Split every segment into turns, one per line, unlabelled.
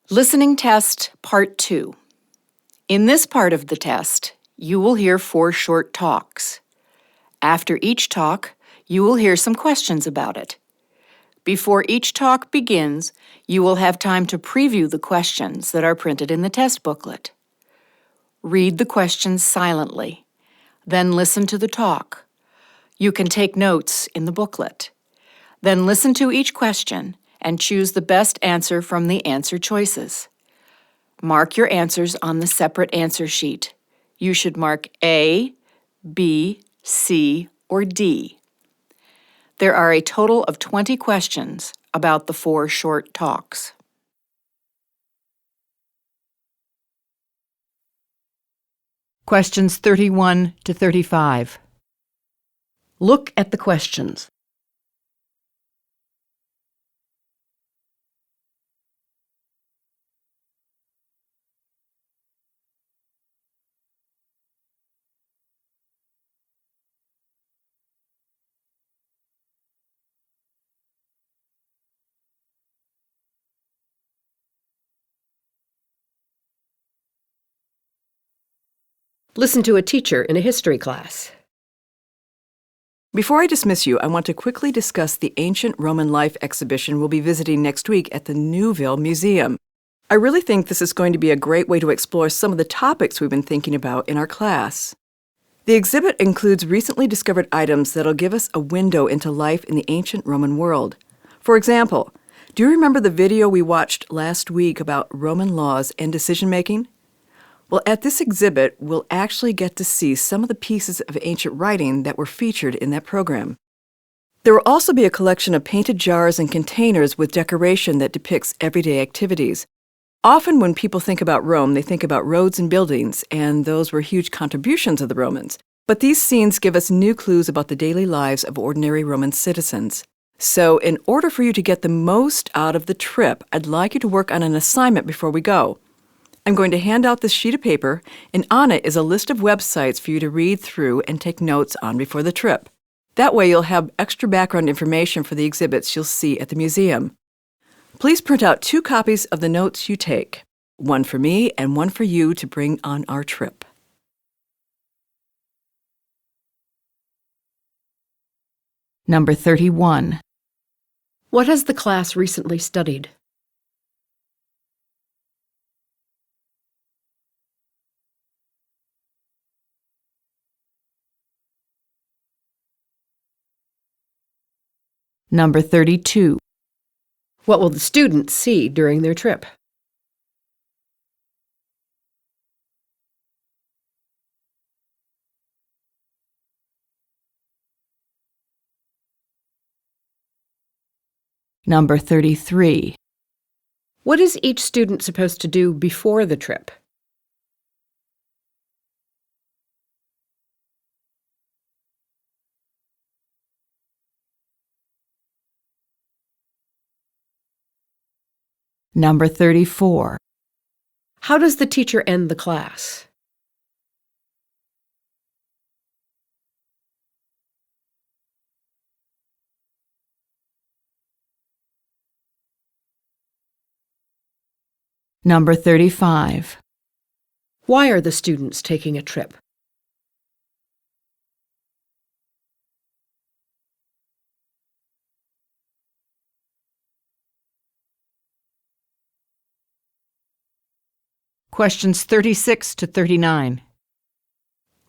Listening Test Part 2. In this part of the test, you will hear 4 short talks. After each talk, you will hear some questions about it. Before each talk begins, you will have time to preview the questions that are printed in the test booklet. Read the questions silently, then listen to the talk. You can take notes in the booklet. Then listen to each question and choose the best answer from the answer choices. Mark your answers on the separate answer sheet. You should mark A, B, C, or D. There are a total of 20 questions about the 4 short talks. Questions 31 to 35. Look at the questions. Listen to a teacher in a history class.
Before I dismiss you, I want to quickly discuss the Ancient Roman Life exhibition we'll be visiting next week at the Newville Museum. I really think this is going to be a great way to explore some of the topics we've been thinking about in our class. The exhibit includes recently discovered items that'll give us a window into life in the ancient Roman world. For example, do you remember the video we watched last week about Roman laws and decision-making? Well, at this exhibit, we'll actually get to see some of the pieces of ancient writing that were featured in that program. There will also be a collection of painted jars and containers with decoration that depicts everyday activities. Often when people think about Rome, they think about roads and buildings, and those were huge contributions of the Romans. But these scenes give us new clues about the daily lives of ordinary Roman citizens. So, in order for you to get the most out of the trip, I'd like you to work on an assignment before we go. I'm going to hand out this sheet of paper, and on it is a list of websites for you to read through and take notes on before the trip. That way you'll have extra background information for the exhibits you'll see at the museum. Please print out 2 copies of the notes you take, one for me and one for you to bring on our trip.
Number 31. What has the class recently studied? Number 32. What will the students see during their trip? Number 33. What is each student supposed to do before the trip? Number 34. How does the teacher end the class? Number 35. Why are the students taking a trip? Questions 36 to 39.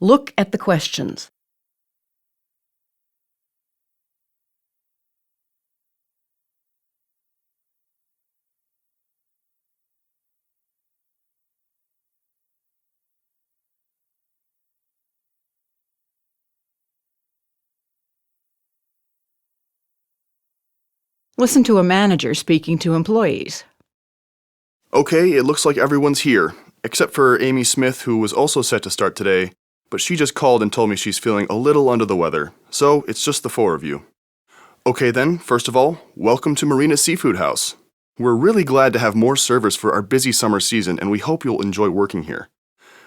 Look at the questions. Listen to a manager speaking to employees.
Okay, it looks like everyone's here, except for Amy Smith, who was also set to start today, but she just called and told me she's feeling a little under the weather, so it's just the 4 of you. Okay then, first of all, welcome to Marina Seafood House. We're really glad to have more servers for our busy summer season, and we hope you'll enjoy working here.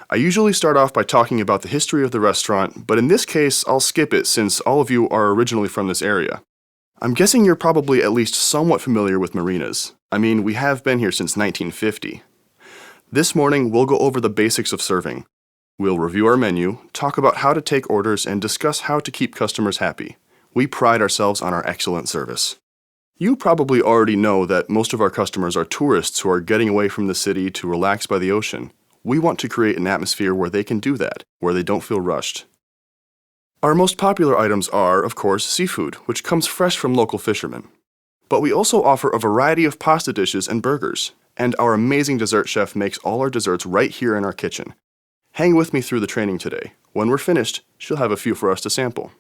I usually start off by talking about the history of the restaurant, but in this case, I'll skip it since all of you are originally from this area. I'm guessing you're probably at least somewhat familiar with marinas. I mean, we have been here since 1950. This morning, we'll go over the basics of serving. We'll review our menu, talk about how to take orders, and discuss how to keep customers happy. We pride ourselves on our excellent service. You probably already know that most of our customers are tourists who are getting away from the city to relax by the ocean. We want to create an atmosphere where they can do that, where they don't feel rushed. Our most popular items are, of course, seafood, which comes fresh from local fishermen. But we also offer a variety of pasta dishes and burgers, and our amazing dessert chef makes all our desserts right here in our kitchen. Hang with me through the training today. When we're finished, she'll have a few for us to sample.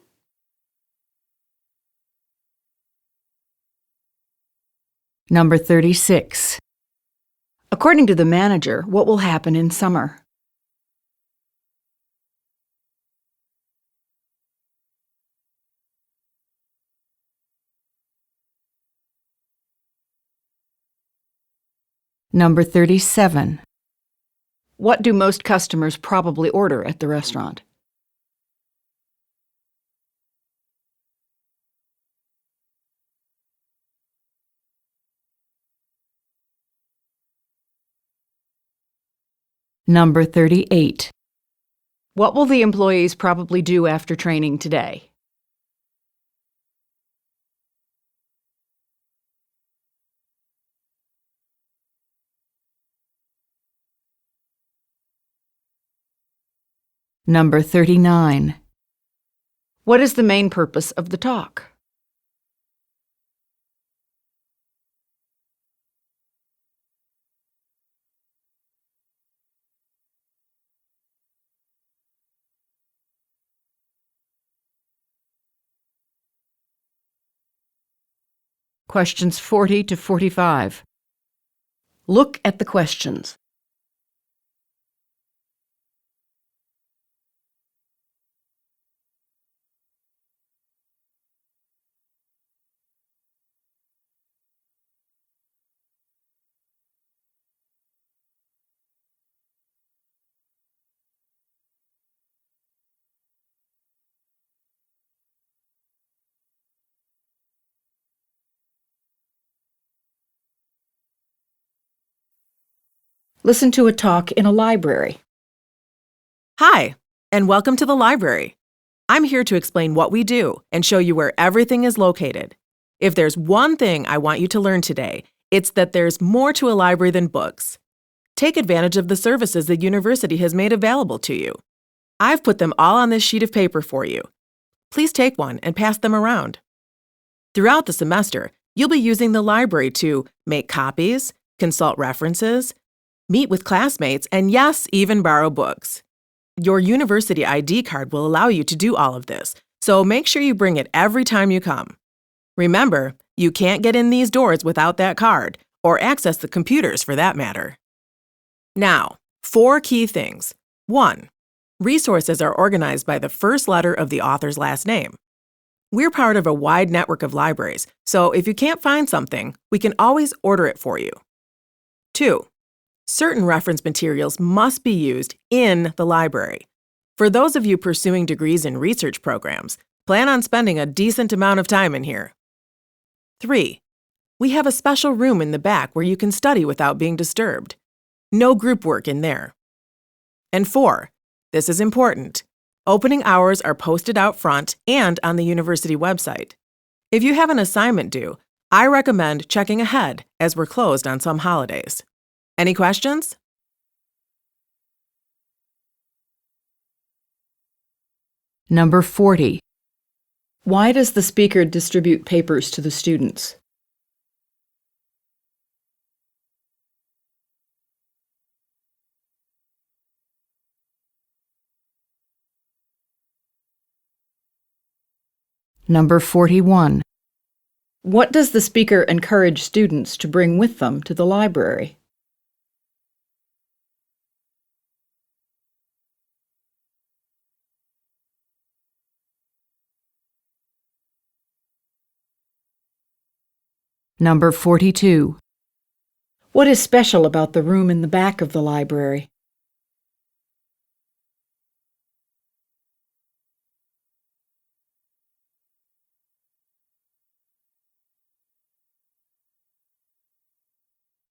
Number 36. According to the manager, what will happen in summer? Number 37. What do most customers probably order at the restaurant? Number 38. What will the employees probably do after training today? Number 39. What is the main purpose of the talk? Questions 40 to 45. Look at the questions. Listen to a talk in a library.
Hi, and welcome to the library. I'm here to explain what we do and show you where everything is located. If there's one thing I want you to learn today, it's that there's more to a library than books. Take advantage of the services the university has made available to you. I've put them all on this sheet of paper for you. Please take one and pass them around. Throughout the semester, you'll be using the library to make copies, consult references, meet with classmates, and yes, even borrow books. Your university ID card will allow you to do all of this, so make sure you bring it every time you come. Remember, you can't get in these doors without that card, or access the computers for that matter. Now, 4 key things. 1. Resources are organized by the first letter of the author's last name. We're part of a wide network of libraries, so if you can't find something, we can always order it for you. 2. Certain reference materials must be used in the library. For those of you pursuing degrees in research programs, plan on spending a decent amount of time in here. 3. We have a special room in the back where you can study without being disturbed. No group work in there. And 4. This is important. Opening hours are posted out front and on the university website. If you have an assignment due, I recommend checking ahead as we're closed on some holidays. Any questions?
Number 40. Why does the speaker distribute papers to the students? Number 41. What does the speaker encourage students to bring with them to the library? Number 42. What is special about the room in the back of the library?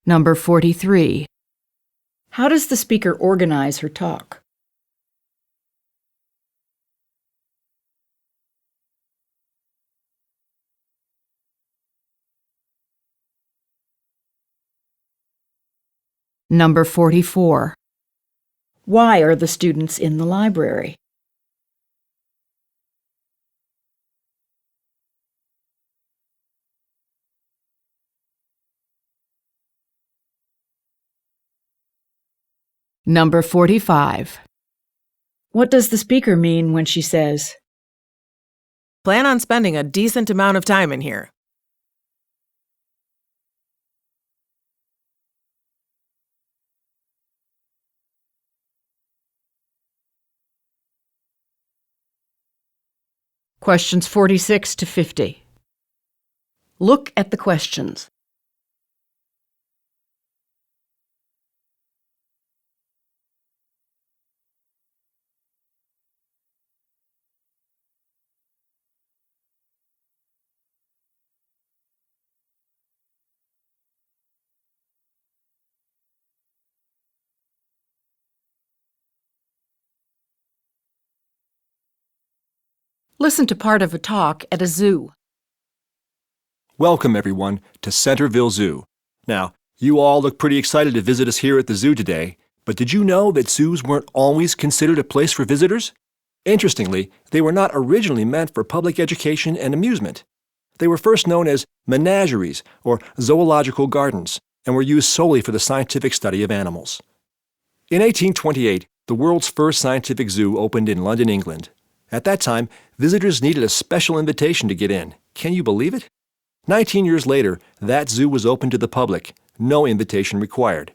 Number 43. How does the speaker organize her talk? Number 44. Why are the students in the library? Number 45. What does the speaker mean when she says,
Plan on spending a decent amount of time in here.
Questions 46 to 50. Look at the questions. Listen to part of a talk at a zoo.
Welcome, everyone, to Centerville Zoo. Now, you all look pretty excited to visit us here at the zoo today, but did you know that zoos weren't always considered a place for visitors? Interestingly, they were not originally meant for public education and amusement. They were first known as menageries or zoological gardens and were used solely for the scientific study of animals. In 1828, the world's first scientific zoo opened in London, England. At that time, visitors needed a special invitation to get in. Can you believe it? 19 years later, that zoo was open to the public, no invitation required.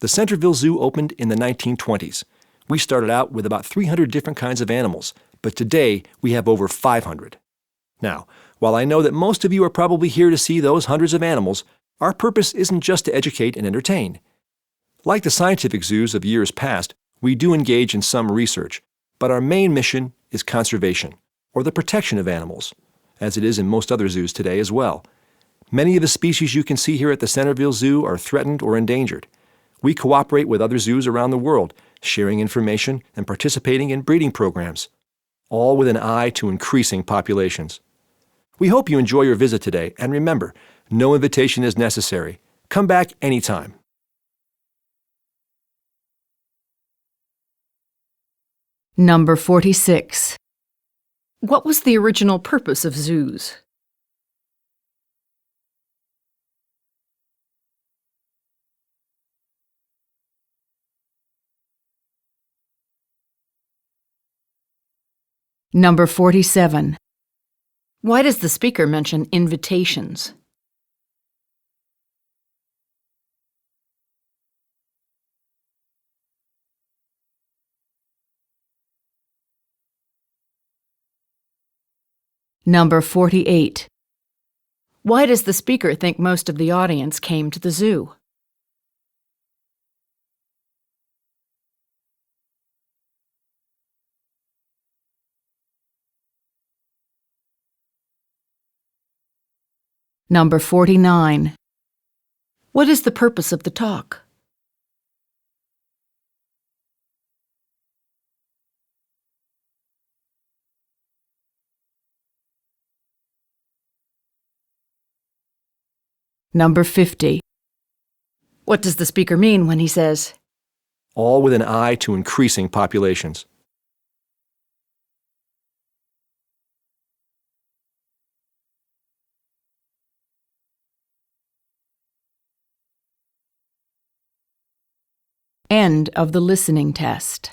The Centerville Zoo opened in the 1920s. We started out with about 300 different kinds of animals, but today we have over 500. Now, while I know that most of you are probably here to see those hundreds of animals, our purpose isn't just to educate and entertain. Like the scientific zoos of years past, we do engage in some research, but our main mission is conservation, or the protection of animals, as it is in most other zoos today as well. Many of the species you can see here at the Centerville Zoo are threatened or endangered. We cooperate with other zoos around the world, sharing information and participating in breeding programs, all with an eye to increasing populations. We hope you enjoy your visit today, and remember, no invitation is necessary. Come back anytime.
Number 46. What was the original purpose of zoos? Number 47. Why does the speaker mention invitations? Number 48. Why does the speaker think most of the audience came to the zoo? Number 49. What is the purpose of the talk? Number 50. What does the speaker mean when he says,
All with an eye to increasing populations.
End of the listening test?